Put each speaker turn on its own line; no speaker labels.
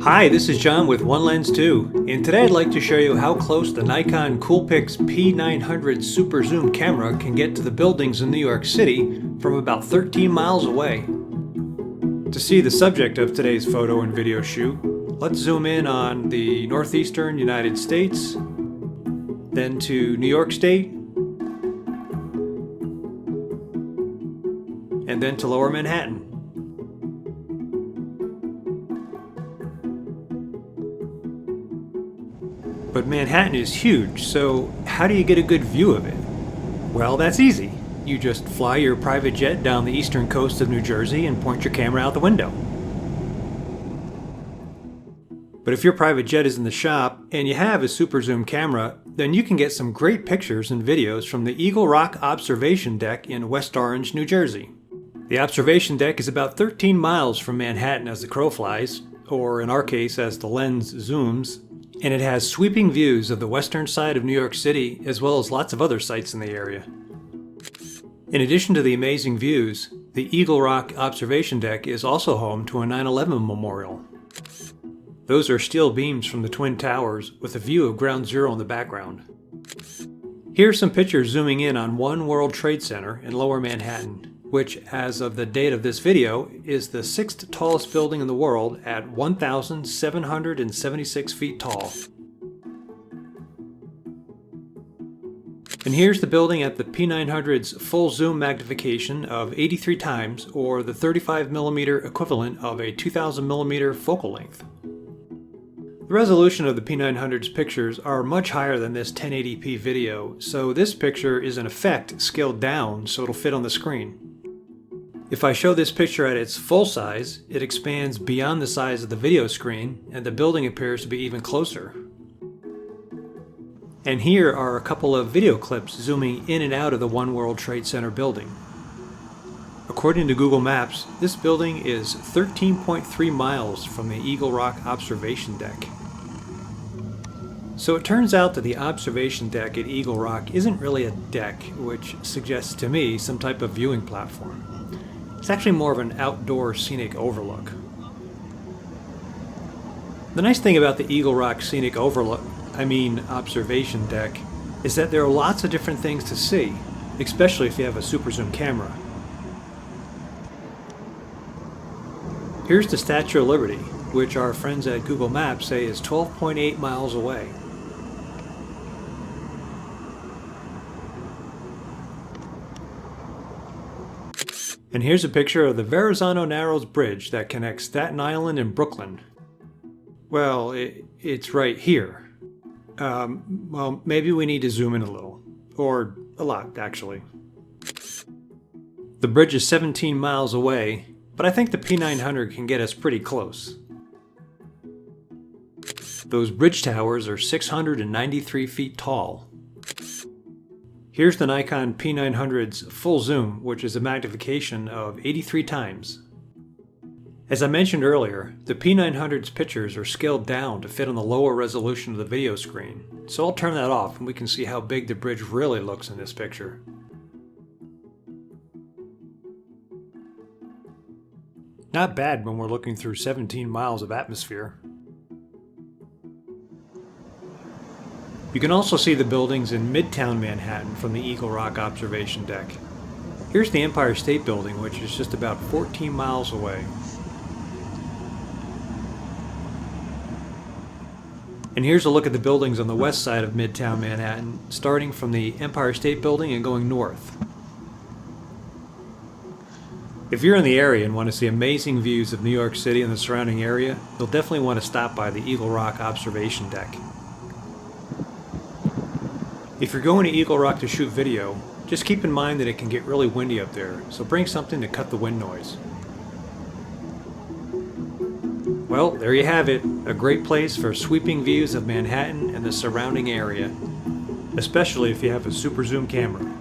Hi, this is John with One Lens 2, and today I'd like to show you how close the Nikon COOLPIX P900 super zoom camera can get to the buildings in New York City from about 13 miles away. To see the subject of today's photo and video shoot, let's zoom in on the northeastern United States, then to New York State, and then to Lower Manhattan. But Manhattan is huge, so how do you get a good view of it? Well, that's easy. You just fly your private jet down the eastern coast of New Jersey and point your camera out the window. But if your private jet is in the shop and you have a super zoom camera, then you can get some great pictures and videos from the Eagle Rock Observation Deck in West Orange, New Jersey. The observation deck is about 13 miles from Manhattan as the crow flies, or in our case as the lens zooms, and it has sweeping views of the western side of New York City as well as lots of other sites in the area. In addition to the amazing views, the Eagle Rock Observation Deck is also home to a 9/11 memorial. Those are steel beams from the Twin Towers with a view of Ground Zero in the background. Here are some pictures zooming in on One World Trade Center in Lower Manhattan, which, as of the date of this video, is the 6th tallest building in the world at 1,776 feet tall. And here's the building at the P900's full zoom magnification of 83 times, or the 35mm equivalent of a 2000mm focal length. The resolution of the P900's pictures are much higher than this 1080p video, so this picture is in effect scaled down so it'll fit on the screen. If I show this picture at its full size, it expands beyond the size of the video screen, and the building appears to be even closer. And here are a couple of video clips zooming in and out of the One World Trade Center building. According to Google Maps, this building is 13.3 miles from the Eagle Rock Observation Deck. So it turns out that the observation deck at Eagle Rock isn't really a deck, which suggests to me some type of viewing platform. It's actually more of an outdoor scenic overlook. The nice thing about the Eagle Rock Scenic Observation Deck, is that there are lots of different things to see, especially if you have a super zoom camera. Here's the Statue of Liberty, which our friends at Google Maps say is 12.8 miles away. And here's a picture of the Verrazzano-Narrows Bridge that connects Staten Island and Brooklyn. Well, it's right here. Well, maybe we need to zoom in a little. Or a lot, actually. The bridge is 17 miles away, but I think the P900 can get us pretty close. Those bridge towers are 693 feet tall. Here's the Nikon P900's full zoom, which is a magnification of 83 times. As I mentioned earlier, the P900's pictures are scaled down to fit on the lower resolution of the video screen, so I'll turn that off and we can see how big the bridge really looks in this picture. Not bad when we're looking through 17 miles of atmosphere. You can also see the buildings in Midtown Manhattan from the Eagle Rock Observation Deck. Here's the Empire State Building, which is just about 14 miles away. And here's a look at the buildings on the west side of Midtown Manhattan, starting from the Empire State Building and going north. If you're in the area and want to see amazing views of New York City and the surrounding area, you'll definitely want to stop by the Eagle Rock Observation Deck. If you're going to Eagle Rock to shoot video, just keep in mind that it can get really windy up there, so bring something to cut the wind noise. Well, there you have it, a great place for sweeping views of Manhattan and the surrounding area, especially if you have a super zoom camera.